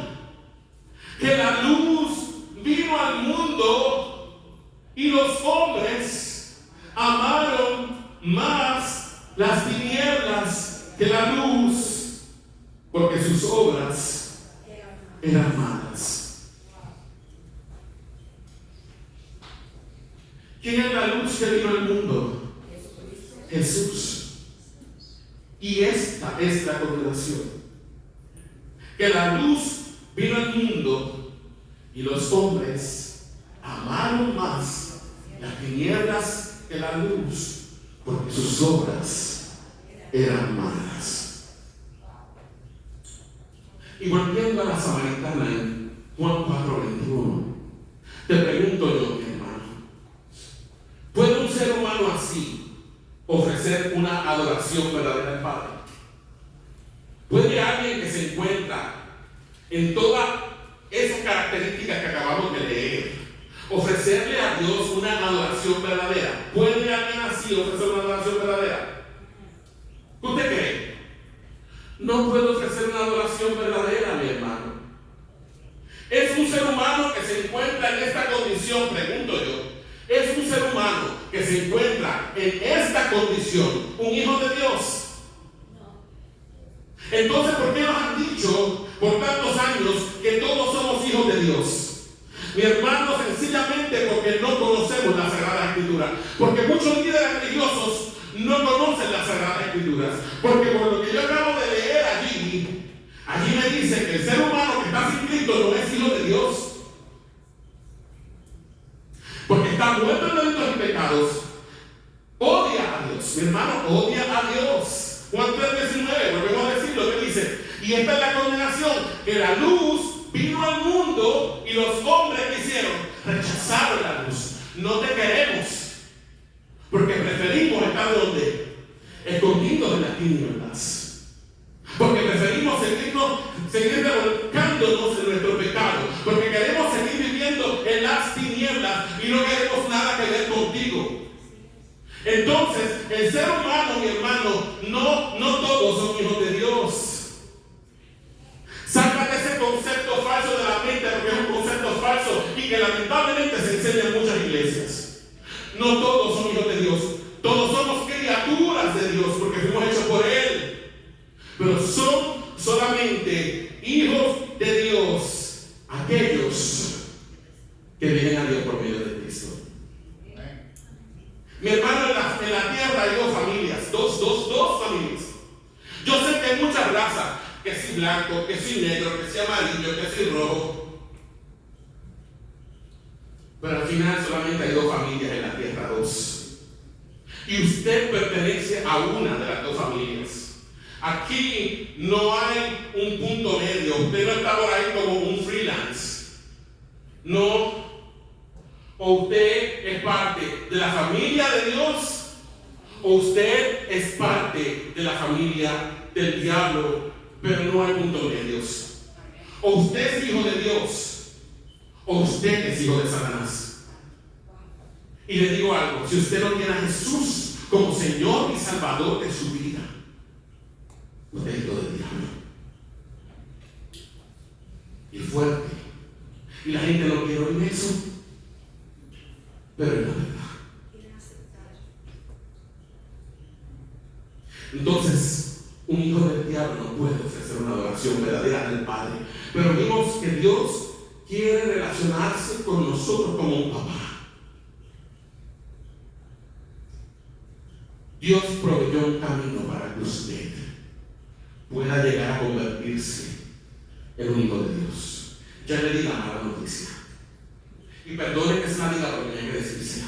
[SPEAKER 2] que la luz vino al mundo y los hombres amaron más las tinieblas que la luz, porque sus obras eran malas. ¿Quién es la luz que vino al mundo? Jesús. Y esta es la condenación, que la luz vino al mundo y los hombres amaron más las tinieblas que la luz, porque sus obras eran malas. Y volviendo a la samaritana en Juan 4:21, te pregunto yo, mi hermano, ¿puede un ser humano así ofrecer una adoración verdadera al Padre? ¿Puede alguien que se encuentra en todas esas características que acabamos de leer ofrecerle a Dios una adoración verdadera? ¿Puede alguien así ofrecer una adoración verdadera? ¿Qué usted cree? No puede ofrecer una adoración verdadera, mi hermano. Es un ser humano que se encuentra en esta condición, pregunto yo. Es un ser humano que se encuentra en esta condición, un hijo de Dios. Entonces, ¿por qué nos han dicho por tantos años que todos somos hijos de Dios? Mi hermano, sencillamente porque no conocemos la Sagrada Escritura. Porque muchos líderes religiosos no conocen las Sagradas Escrituras. Porque por lo que yo acabo de leer allí me dice que el ser humano que está sin Cristo no es hijo de Dios. Porque está muerto en delitos y pecados. Odia a Dios. Mi hermano, odia a Dios. Juan 3:19, volvemos a decir lo que dice. Y esta es la condenación, que la luz vino al mundo y los hombres que hicieron rechazaron la luz. No te queremos, porque preferimos estar donde, escondidos en las tinieblas. Porque preferimos seguir revolcándonos en nuestro pecado. Porque queremos seguir viviendo en las tinieblas y no queremos nada que ver contigo. Entonces, el ser humano, mi hermano, no todos son hijos de Dios. Sácate ese concepto falso de la mente, porque es un concepto falso y que lamentablemente se enseña en muchas iglesias. No todos son hijos de Dios. Todos somos criaturas de Dios porque fuimos hechos por Él. Pero son solamente hijos de Dios aquellos que vienen a Dios por medio de Cristo. Mi hermano, en la tierra hay dos familias, dos familias. Yo sé que hay muchas razas, que si blanco, que si negro, que si amarillo, que si rojo. Pero al final solamente hay dos familias en la tierra, dos. Y usted pertenece a una de las dos familias. Aquí no hay un punto medio. Usted no está por ahí como un freelance. No. O usted es parte de la familia de Dios, o usted es parte de la familia del diablo, pero no hay punto medio. O usted es hijo de Dios, o usted es hijo de Satanás. Y le digo algo, si usted no tiene a Jesús como Señor y Salvador de su vida, usted es hijo del diablo. Y fuerte. Y la gente no quiere oír eso, pero es la verdad. Entonces, un hijo del diablo no puede ofrecer una adoración verdadera al Padre. Pero vimos que Dios quiere relacionarse con nosotros como un papá. Dios proveyó un camino para que usted pueda llegar a convertirse en un hijo de Dios. Ya le di la mala noticia. Y perdone que se la diga, pero tenía que decírsela.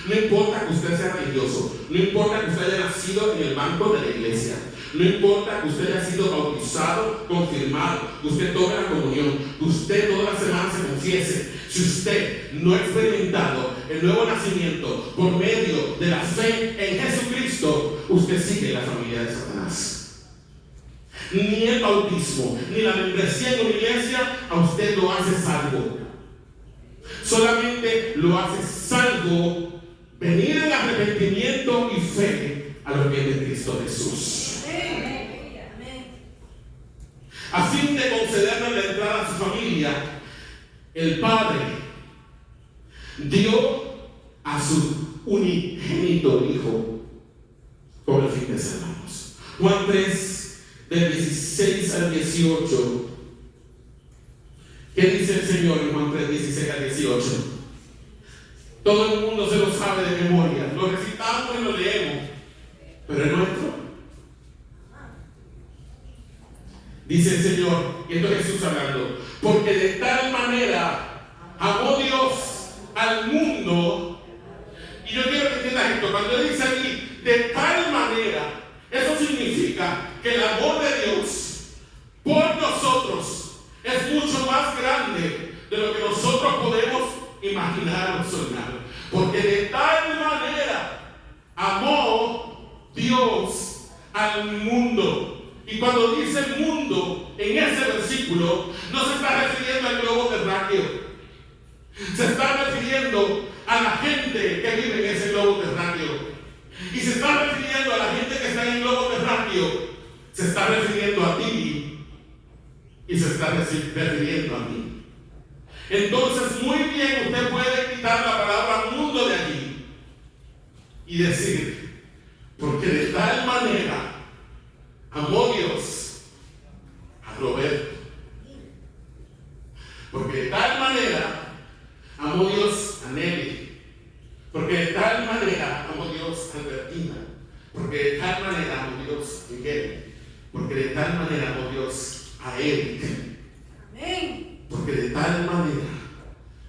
[SPEAKER 2] No importa que usted sea religioso, no importa que usted haya nacido en el banco de la iglesia, no importa que usted haya sido bautizado, confirmado, que usted tome la comunión, que usted toda la semana se confiese. Si usted no ha experimentado el nuevo nacimiento por medio de la fe en Jesucristo, usted sigue en la familia de Satanás. Ni el bautismo, ni la membresía en una iglesia a usted lo hace salvo. Solamente lo hace salvo venir en arrepentimiento y fe a lo que es de Cristo Jesús. A fin de concederle la entrada a su familia, el Padre dio a su unigénito Hijo con el fin de salvarnos. Juan 3, del 16 al 18. ¿Qué dice el Señor en Juan 3, 16 al 18? Todo el mundo se lo sabe de memoria. Lo recitamos y lo leemos. Pero es nuestro. Dice el Señor, y esto es Jesús hablando, porque de tal manera amó Dios al mundo. Y yo quiero que entiendas esto. Cuando Él dice aquí, de tal manera, eso significa que el amor de Dios por nosotros es mucho más grande de lo que nosotros podemos imaginar o soñar. Porque de tal manera amó Dios al mundo. Y cuando dice el mundo en ese versículo, no se está refiriendo al globo terráqueo. Se está refiriendo a la gente que vive en ese globo terráqueo. Y se está refiriendo a la gente que está en el globo terráqueo. Se está refiriendo a ti. Y se está refiriendo a mí. Entonces, muy bien, usted puede quitar la palabra mundo de aquí y decir, porque de tal manera amó Dios a Roberto, porque de tal manera amó Dios a Nelly, porque de tal manera amó Dios a Albertina, porque de tal manera amó Dios a Miguel, porque de tal manera amó Dios a Eric. Amén. Porque de tal manera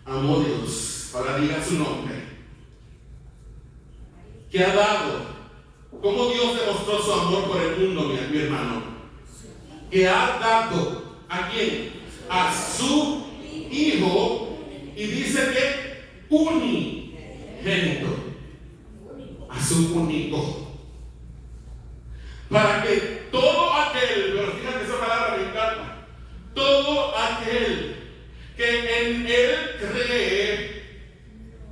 [SPEAKER 2] amó Dios, ahora diga su nombre, que ha dado, como Dios demostró su amor por el mundo, mi hermano, que ha dado, ¿a quién? A su Hijo, y dice que unigénito, a su único, para que todo aquel, pero fíjate esa palabra me encanta, todo aquel que en Él cree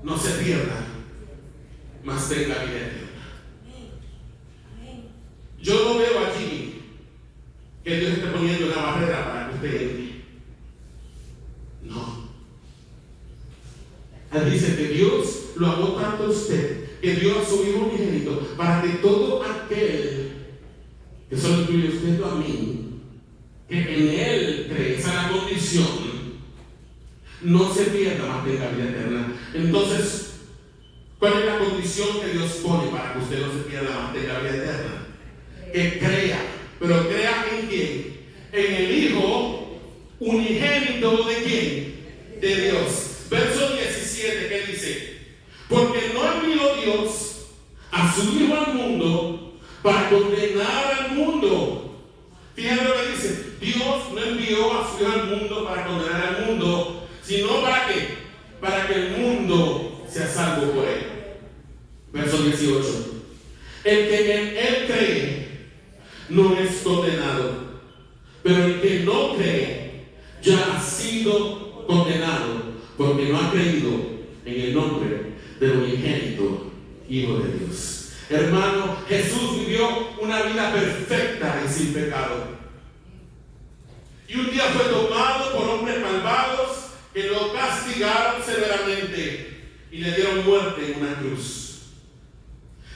[SPEAKER 2] no se pierda, mas tenga vida eterna. Yo no veo aquí que Dios esté poniendo una barrera para que usted entre. No. Él dice que Dios lo amó tanto a usted que dio a su Hijo unigénito para que todo aquel que solo incluye usted a mí, que en Él cree, esa es la condición, no se pierda, más tenga vida eterna. Entonces, ¿cuál es la condición que Dios pone para que usted no se pierda, más tenga vida eterna? Que crea, pero crea en quién? En el Hijo unigénito de quién? De Dios. Verso 17 que dice, porque no envió Dios a su Hijo al mundo para condenar al mundo. Fíjense lo que dice, Dios no envió a su Hijo al mundo para condenar al mundo, sino para qué? para que el mundo sea salvo por él. Verso 18. El que en él cree no es condenado, pero el que no cree ya ha sido condenado, porque no ha creído en el nombre del unigénito Hijo de Dios. Hermano, Jesús vivió una vida perfecta y sin pecado. Y un día fue tomado por hombres malvados que lo castigaron severamente y le dieron muerte en una cruz.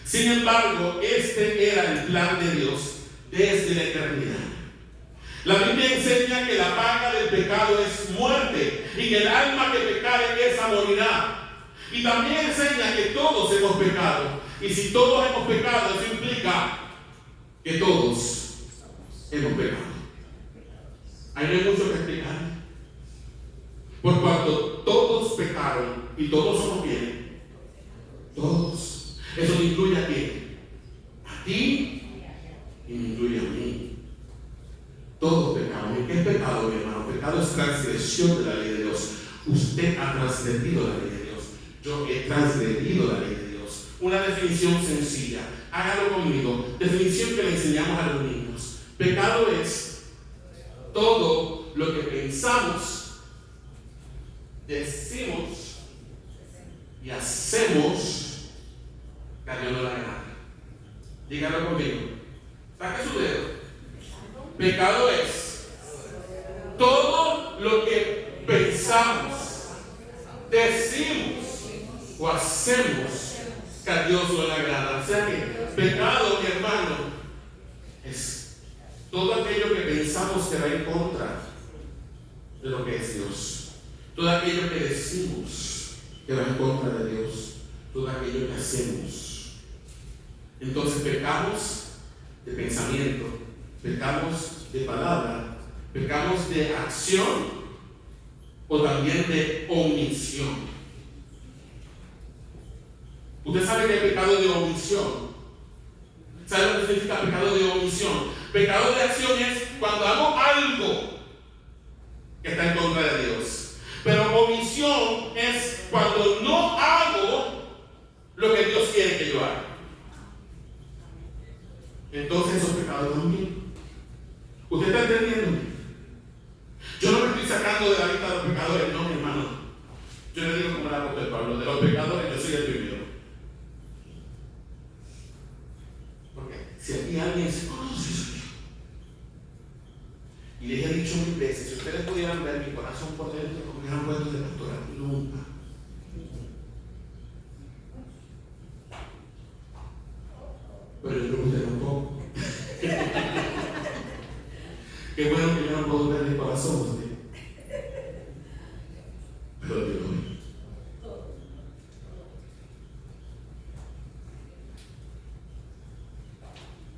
[SPEAKER 2] Sin embargo, este era el plan de Dios desde la eternidad. La Biblia enseña que la paga del pecado es muerte y que el alma que pecare esa morirá. Y también enseña que todos hemos pecado. Y si todos hemos pecado, eso implica que todos hemos pecado. Ahí no hay mucho que explicar. Por cuanto todos pecaron y todos somos bien. Todos. Eso me incluye a quién? A ti y me incluye a mí. Todos pecamos. ¿Y qué es pecado, mi hermano? Pecado es transgresión de la ley de Dios. Usted ha transgredido la ley de Dios. Yo he transgredido la ley de Dios. Una definición sencilla. Hágalo conmigo. Definición que le enseñamos a los niños. Pecado es todo lo que pensamos, decimos y hacemos que a Dios no le agrada. Dígalo conmigo. Saque su dedo. Pecado es todo lo que pensamos, decimos o hacemos que a Dios no le agrada. O sea que pecado, mi hermano, es todo aquello que pensamos que va en contra de lo que es Dios. Todo aquello que decimos que va en contra de Dios. Todo aquello que hacemos. Entonces pecamos de pensamiento, pecamos de palabra, pecamos de acción o también de omisión. Usted sabe que hay pecado de omisión. ¿Sabe lo que significa pecado de omisión? Pecado de acción es cuando hago algo que está en contra de Dios. Pero omisión es cuando no hago lo que Dios quiere que yo haga. Entonces esos pecados también. ¿Usted está entendiendo? Yo no me estoy sacando de la lista de los pecadores, no, mi hermano. Yo le digo como el apóstol Pablo, de los pecadores yo soy el primero. Porque si aquí alguien se conoce, soy yo. Y les he dicho mil veces, si ustedes pudieran ver mi corazón por dentro, como hubieran puesto de pastora, nunca. Pero yo creo que usted tampoco. Qué bueno que yo no puedo ver mi corazón, ¿sí? Pero Dios lo ve.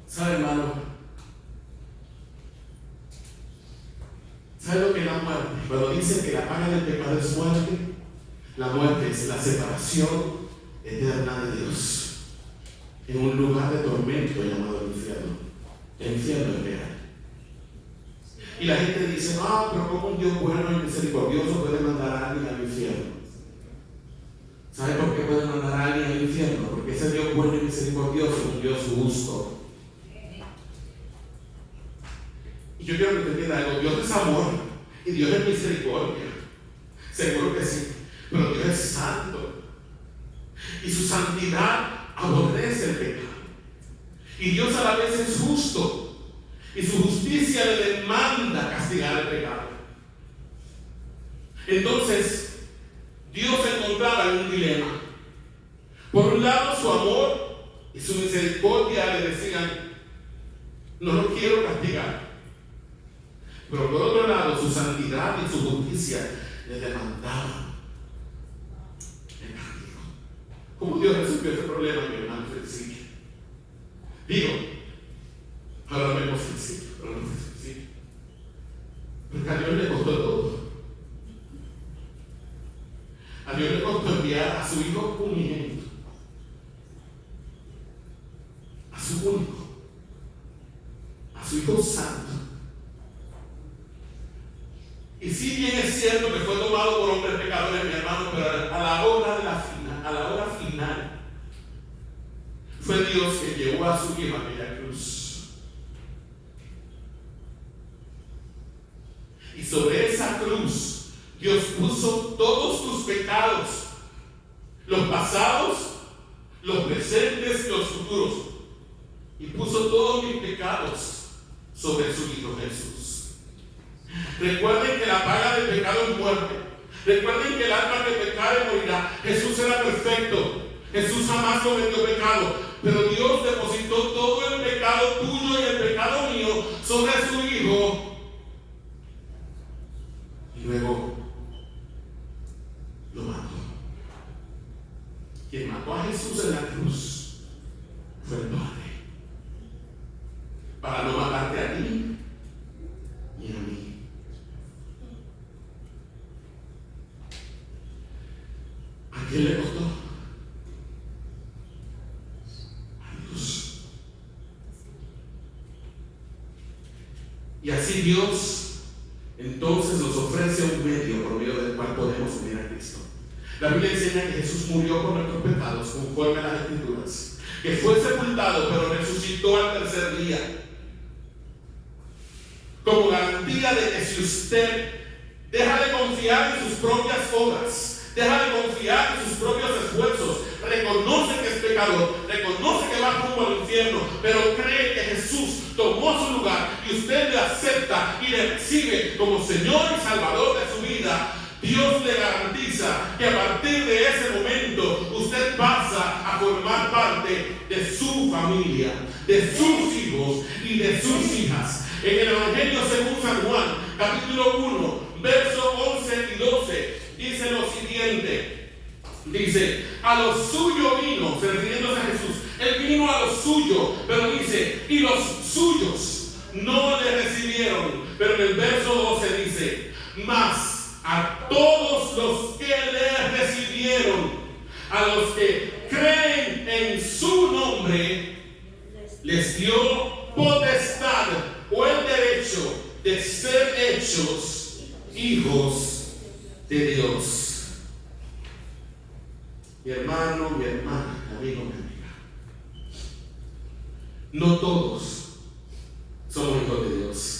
[SPEAKER 2] ¿Sabe, hermano? ¿Sabe lo que es la muerte? Cuando dice que la paga del pecado es muerte, la muerte es la separación eterna de Dios en un lugar de tormento llamado el infierno. El infierno es real. Y la gente dice, pero ¿cómo un Dios bueno y misericordioso puede mandar a alguien al infierno? ¿Sabe por qué puede mandar a alguien al infierno? Porque ese Dios bueno y misericordioso es un Dios justo. Y yo quiero que usted entienda algo. Dios es amor y Dios es misericordia. Seguro que sí. Pero Dios es santo. Y su santidad aborrece el pecado. Y Dios a la vez es justo. Y su justicia le demanda castigar el pecado. Entonces, Dios se encontraba en un dilema. Por un lado, su amor y su misericordia le decían, no lo quiero castigar. Pero por otro lado, su santidad y su justicia le demandaban el castigo. ¿Cómo Dios resolvió ese problema, mi hermano? Sencillo. Digo, ahora lo vemos sencillo, pero no es sencillo. Porque a Dios le costó todo. A Dios le costó enviar a su Hijo unigénito, a su único, a su Hijo santo. Y si bien es cierto que fue tomado por hombres pecadores, mi hermano, pero al la hora final, fue Dios que llevó a su Hijo a aquella cruz. Y sobre esa cruz, Dios puso todos tus pecados, los pasados, los presentes y los futuros. Y puso todos mis pecados sobre su Hijo Jesús. Recuerden que la paga del pecado es muerte. Recuerden que el alma que pecare morirá. Jesús era perfecto. Jesús jamás cometió pecado. Pero Dios depositó todo el pecado tuyo y el pecado mío sobre su Hijo. Y luego lo mató. Quien mató a Jesús en la cruz fue el Padre. Para no matarte a ti y a mí. ¿A quién le costó? A Dios. Y así Dios entonces nos ofrece un medio por medio del cual podemos unir a Cristo. La Biblia enseña que Jesús murió por nuestros pecados conforme a las Escrituras, que fue sepultado pero resucitó al tercer día, como garantía de que si usted deja de confiar en sus propias obras, deja de confiar en sus propios esfuerzos, reconoce que es pecador, reconoce que va rumbo al infierno, pero cree que Jesús tomó su lugar y usted le acepta y le recibe como Señor y Salvador de su vida, Dios le garantiza que a partir de ese momento usted pasa a formar parte de su familia, de sus hijos y de sus hijas. En el Evangelio según San Juan, capítulo 1, versos 11 y 12, dice lo siguiente. Dice, a lo suyo vino, se refiriéndose a Jesús, Él vino a lo suyo, pero dice, y los suyos no le recibieron. Pero en el verso 12 dice, mas a todos los que le recibieron, a los que creen en su nombre, les dio potestad o el derecho de ser hechos hijos de Dios. Mi hermano, mi hermana, mi amigo, mi amiga, no todos somos hijos de Dios.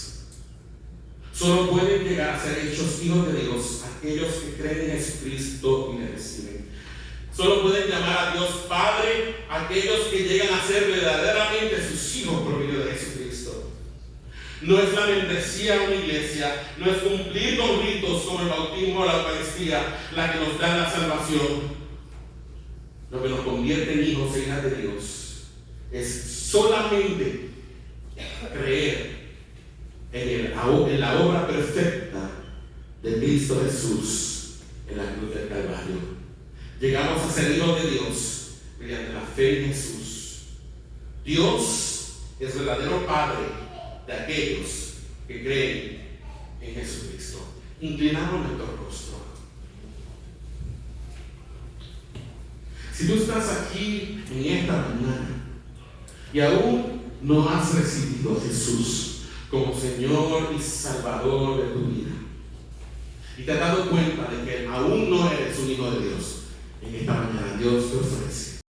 [SPEAKER 2] Solo pueden llegar a ser hechos hijos de Dios aquellos que creen en Jesucristo y le reciben. Solo pueden llamar a Dios Padre aquellos que llegan a ser verdaderamente sus hijos por medio de Jesucristo. No es la membresía de una iglesia, no es cumplir con ritos como el bautismo o la Eucaristía la que nos da la salvación. Lo que nos convierte en hijos e hijas de Dios es solamente creer en la obra perfecta de Cristo Jesús en la cruz del Calvario. Llegamos a ser hijos de Dios mediante la fe en Jesús. Dios es verdadero Padre de aquellos que creen en Jesucristo. Inclinamos nuestro rostro. Si tú estás aquí en esta mañana y aún no has recibido a Jesús como Señor y Salvador de tu vida, y te has dado cuenta de que aún no eres un hijo de Dios, en esta mañana Dios te ofrece